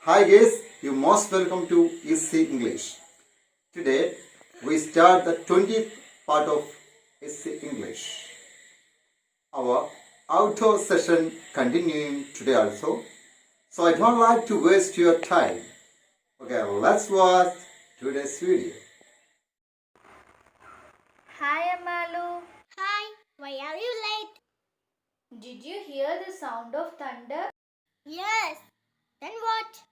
Hi guys, you most welcome to Easy English. Today we start the 20th part of Easy English. Our outdoor session continuing today also. So I don't like to waste your time. Okay, let's watch today's video. Hi Amalu. Hi, why are you late? Did you hear the sound of thunder? Yes. Then what?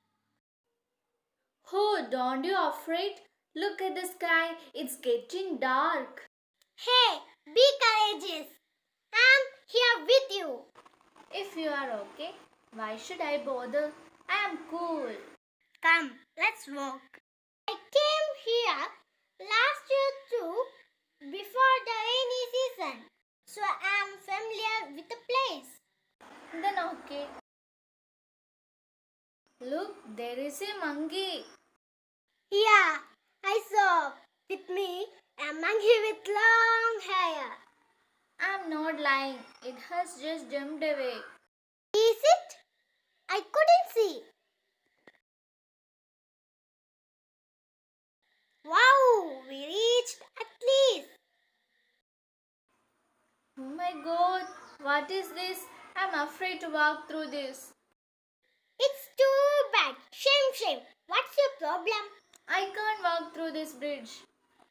Oh, don't you afraid? Look at the sky. It's getting dark. Hey, be courageous. I'm here with you. If you are okay, why should I bother? I am cool. Come, let's walk. I came here last year too, before the rainy season. So I'm familiar with the place. Then okay. Look, there is a monkey. Yeah, I saw with me a monkey with long hair. I'm not lying. It has just jumped away. Is it? I couldn't see. Wow, we reached at least. Oh my god, what is this? I'm afraid to walk through this. It's too bad. Shame. What's your problem? I can't walk through this bridge.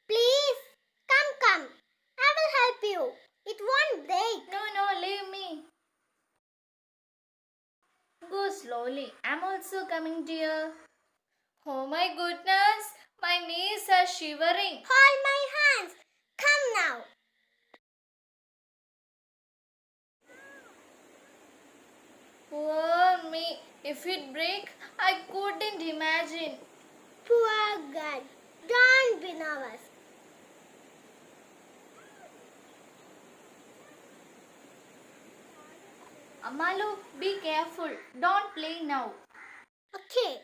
Please, come. I will help you. It won't break. No, leave me. Go slowly. I'm also coming, dear. Oh my goodness, my knees are shivering. Hold my hands. Come now. Poor me. If it break, I couldn't imagine. Poor girl. Don't be nervous. Amalu, be careful. Don't play now. Okay.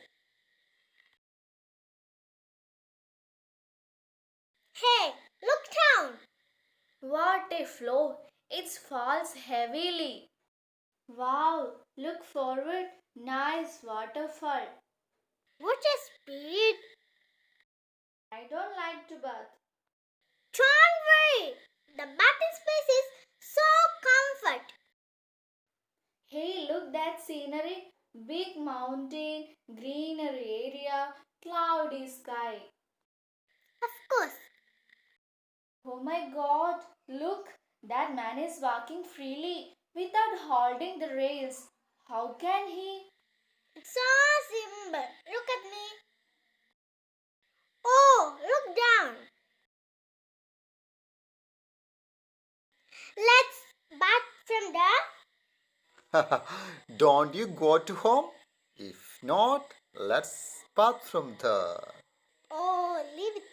Hey, look down. What a flow. It falls heavily. Wow, look forward. Nice waterfall. What a speed. I don't like to bath. Don't worry. The bathing space is so comfort. Hey, look that scenery. Big mountain, greenery area, cloudy sky. Of course. Oh my god, look, that man is walking freely without holding the rails. How can he? It's so simple. Look at me. Oh, look down. Let's bath from there. Don't you go to home? If not, let's bath from there. Oh, leave it.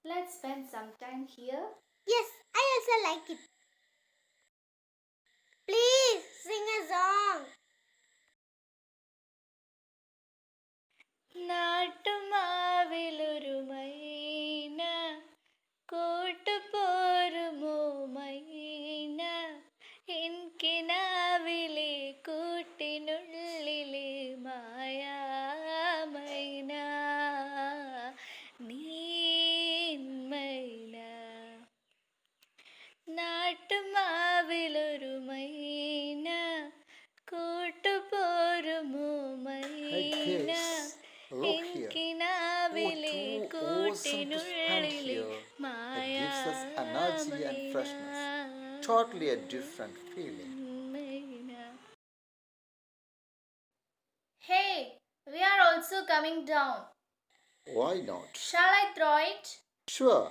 Let's spend some time here. Yes, I also like it. Please sing a song. നാട്ടുമാവിലൊരു മൈന കൂട്ടുപോരുമോ മൈന എനിക്കിനാവിലെ കൂട്ടിനുള്ളിലെ മായാമൈന നീന്മൈന നാട്ടുമാവിലൊരു മൈന കൂട്ടുപോരുമോ മൈന എനിക്കിനാവിലെ കൂട്ടിനുള്ളിലെ മായാമൈന Totally a different feeling. Hey, we are also coming down. Why not? Shall I throw it? Sure.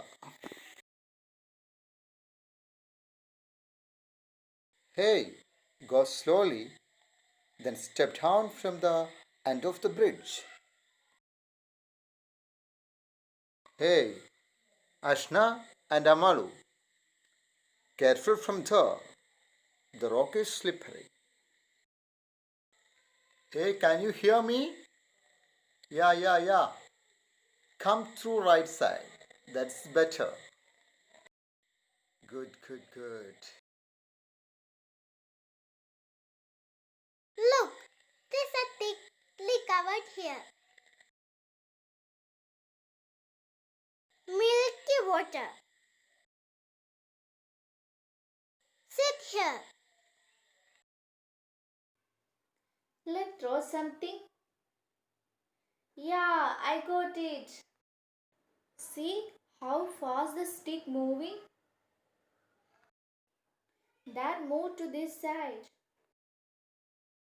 Hey, go slowly, then step down from the end of the bridge. Hey, Ashna and Amalu, careful from there. The rock is slippery. Hey, can you hear me? Yeah. Come through right side. That's better. Good, good, good. Look, there's a thickly covered here. Milky water. Sit here. Let's throw something. Yeah, I got it. See how fast the stick moving? That moved to this side.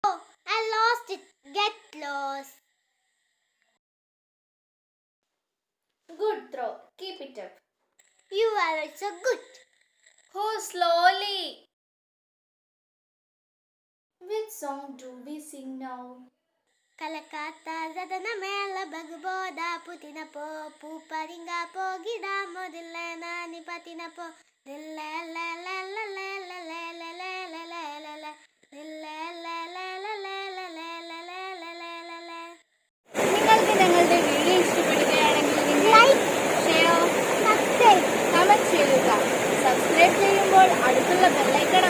Oh, I lost it. Get lost. Good throw. Keep it up. You are also good. Oh, slowly. Which song do we sing now? Kalakata zadana mela bagboda putina po puparinga po gida modilla ni patina po dilla la la la la la la la la la la la dilla la la la la la la la la la la la. നിങ്ങൾക്ക് ഞങ്ങളുടെ video ഇഷ്ടപ്പെടുകയാണെങ്കിൽ like share subscribe comment ചെയ്യുക. Subscribe ചെയ്യുമ്പോൾ അടുത്തുള്ള bell icon